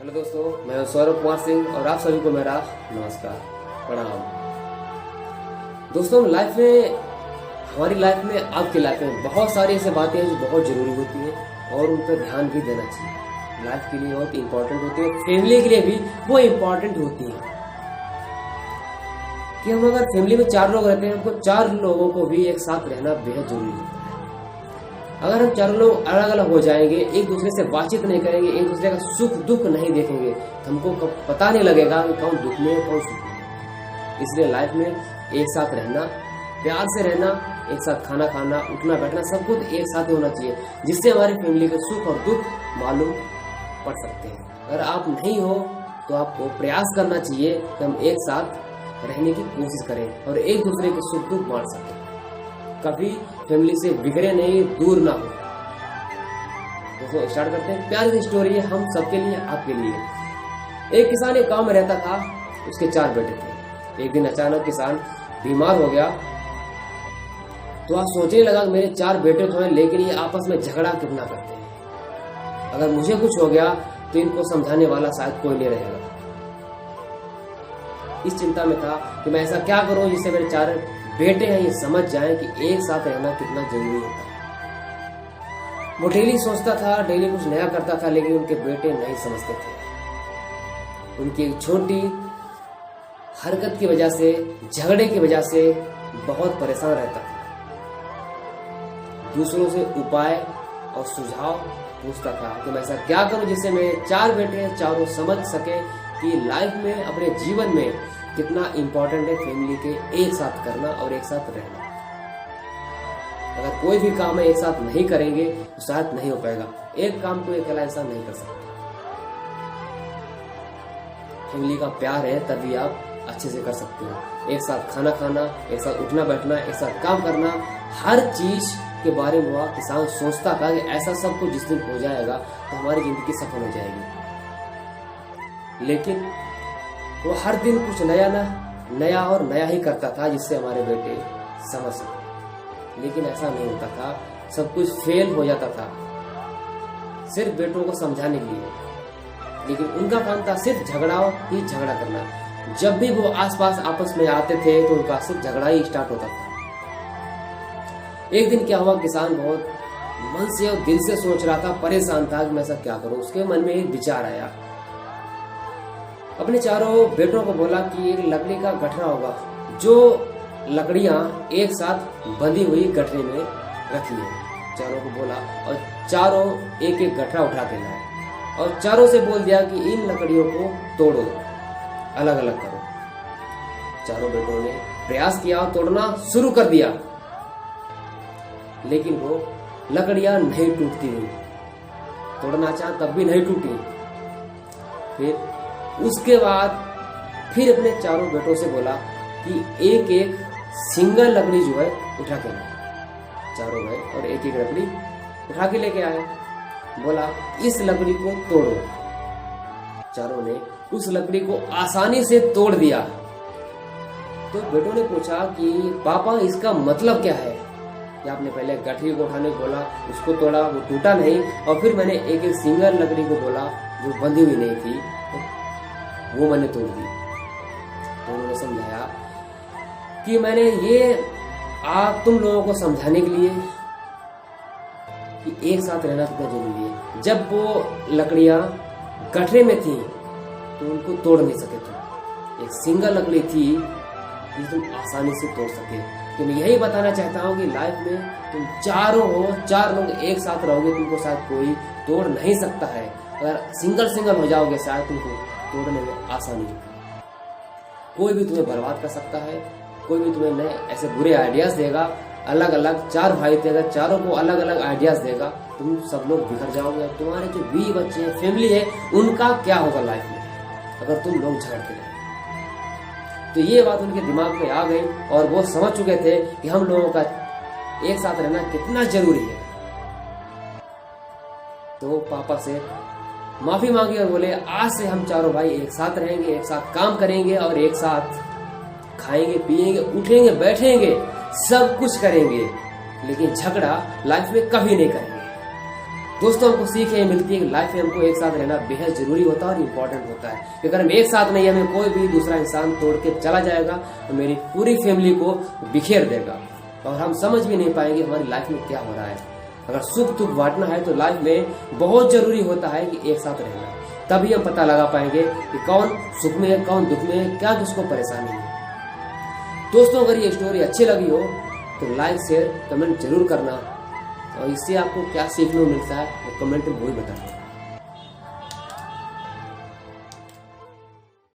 Hello दोस्तों, मैं सौरभ कुमार सिंह और आप सभी को मेरा नमस्कार, प्रणाम। दोस्तों, हमारी लाइफ में, आपकी लाइफ में बहुत सारी ऐसी बातें हैं जो बहुत जरूरी होती हैं और उन पर ध्यान भी देना चाहिए। लाइफ के लिए बहुत इंपॉर्टेंट होती है, फैमिली के लिए भी वो इंपॉर्टेंट होती है कि हम अगर फैमिली में 4 लोग रहते हैं, हमको 4 लोगों को भी एक साथ रहना बेहद जरूरी होता है। अगर हम 4 लोग अलग अलग हो जाएंगे, एक दूसरे से बातचीत नहीं करेंगे, एक दूसरे का सुख दुख नहीं देखेंगे, तो हमको पता नहीं लगेगा कि कौन दुख में है कौन सुख में। इसलिए लाइफ में एक साथ रहना, प्यार से रहना, एक साथ खाना खाना, उठना बैठना, सब कुछ एक साथ होना चाहिए, जिससे हमारी फैमिली का सुख और दुख मालूम पड़ सकते हैं। अगर आप नहीं हो तो आपको प्रयास करना चाहिए कि हम एक साथ रहने की कोशिश करें और एक दूसरे के सुख दुख बांट सकें। कभी फैमिली से बिगड़े नहीं, दूर ना हो। दोस्तों, स्टार्ट करते हैं। प्यार की स्टोरी है हम सबके लिए, आपके लिए। एक किसान एक गांव में रहता था, उसके 4 बेटे थे। एक दिन अचानक किसान बीमार हो गया तो आज सोचने लगा मेरे 4 बेटे तो हैं, लेकिन ये आपस में झगड़ा कितना करते हैं। अगर मुझे कुछ हो गया तो इनको समझाने वाला शायद कोई नहीं रहेगा। इस चिंता में था कि मैं ऐसा क्या करूं जिससे मेरे 4 बेटे हैं ये समझ जाएं कि एक साथ रहना कितना जरूरी होता है। वो डेली सोचता था, डेली कुछ नया करता था, लेकिन उनके बेटे नहीं समझते थे। उनकी छोटी हरकत की वजह से, झगड़े की वजह से बहुत परेशान रहता था। दूसरों से उपाय और सुझाव पूछता था कि मैं ऐसा क्या करूं जिससे मेरे 4 बेटे चारों समझ सके कि लाइफ में, अपने जीवन में कितना इंपॉर्टेंट है फैमिली के एक साथ करना और एक साथ रहना। अगर कोई भी काम है एक साथ नहीं करेंगे तो शायद नहीं हो पाएगा। एक काम को अकेला इंसान नहीं कर सकता। फैमिली का प्यार है तभी आप अच्छे से कर सकते हो। एक साथ खाना खाना, एक साथ उठना बैठना, एक साथ काम करना, हर चीज के बारे में वह किसान सोचता था कि ऐसा सब कुछ जिस दिन हो जाएगा तो हमारी जिंदगी सफल हो जाएगी। लेकिन वो हर दिन कुछ नया और नया ही करता था जिससे हमारे बेटे समझ सके। लेकिन ऐसा नहीं होता था, सब कुछ फेल हो जाता था सिर्फ बेटों को समझाने के लिए। लेकिन उनका काम था सिर्फ झगड़ा करना। जब भी वो आसपास आपस में आते थे तो उनका सिर्फ झगड़ा ही स्टार्ट होता था। एक दिन क्या हुआ, किसान बहुत मन से और दिल से सोच रहा था, परेशान था कि मैं ऐसा क्या करूं। उसके मन में एक विचार आया। अपने 4 बेटों को बोला कि एक लकड़ी का गठरा होगा, जो लकड़ियां एक साथ बंधी हुई गठरे में रखिए। 4 को बोला और 4 एक एक गठरा उठा के लाए और 4 से बोल दिया कि इन लकड़ियों को तोड़ो, अलग अलग करो। 4 बेटों ने प्रयास किया और तोड़ना शुरू कर दिया, लेकिन वो लकड़ियां नहीं टूटती हुई। तोड़ना चाहा तब भी नहीं टूटी। फिर उसके बाद फिर अपने 4 बेटों से बोला कि एक एक सिंगल लकड़ी जो है उठा के लाए। 4 गए और एक एक लकड़ी उठा के लेके आए। बोला इस लकड़ी को तोड़ो। 4 ने उस लकड़ी को आसानी से तोड़ दिया। तो बेटों ने पूछा कि पापा इसका मतलब क्या है? कि आपने पहले गठरी को उठाने को बोला, उसको तोड़ा, वो टूटा नहीं, और फिर मैंने एक एक सिंगल लकड़ी को बोला जो बंधी हुई नहीं थी, वो मैंने तोड़ दी। तो उन्होंने समझाया कि मैंने ये तुम लोगों को समझाने के लिए कि एक साथ रहना कितना जरूरी है। जब वो लकड़ियां गठरे में थी तो उनको तोड़ नहीं सके तुम। एक सिंगल लकड़ी थी जिसे तुम आसानी से तोड़ सके। तो मैं यही बताना चाहता हूँ कि लाइफ में तुम 4 लोग एक साथ रहोगे, तुमको शायद कोई तोड़ नहीं सकता है। अगर सिंगल हो जाओगे शायद तुमको तोड़ने में आसानी। कोई भी तुम्हें बर्बाद कर सकता है, कोई भी तुम्हें नए ऐसे बुरे आइडियाज देगा। अलग अलग 4 भाई थे, अगर 4 को अलग अलग आइडियाज देगा, तुम सब लोग बिखर जाओगे। तुम्हारे जो 20 बच्चे हैं, फैमिली है, उनका क्या होगा लाइफ में अगर तुम लोग झगड़ते रहे। तो ये बात उनके दिमाग में आ गई और वो समझ चुके थे कि हम लोगों का एक साथ रहना कितना जरूरी है। तो पापा से माफी मांगी और बोले आज से हम 4 भाई एक साथ रहेंगे, एक साथ काम करेंगे और एक साथ खाएंगे, पिएंगे, उठेंगे, बैठेंगे, सब कुछ करेंगे, लेकिन झगड़ा लाइफ में कभी नहीं करेंगे। दोस्तों हमको सीख ये मिलती है कि लाइफ में हमको एक साथ रहना बेहद जरूरी होता है और इम्पोर्टेंट होता है। कि अगर हम एक साथ नहीं, हमें कोई भी दूसरा इंसान तोड़ के चला जाएगा तो मेरी पूरी फैमिली को बिखेर देगा और हम समझ भी नहीं पाएंगे हमारी लाइफ में क्या हो रहा है। अगर सुख दुख बांटना है तो लाइफ में बहुत जरूरी होता है कि एक साथ रहना, तभी हम पता लगा पाएंगे कि कौन सुख में है, कौन दुख में है, क्या किसको परेशानी है। दोस्तों अगर ये स्टोरी अच्छी लगी हो तो लाइक शेयर कमेंट जरूर करना और इससे आपको क्या सीखने को मिलता है वो कमेंट में वही बताएं।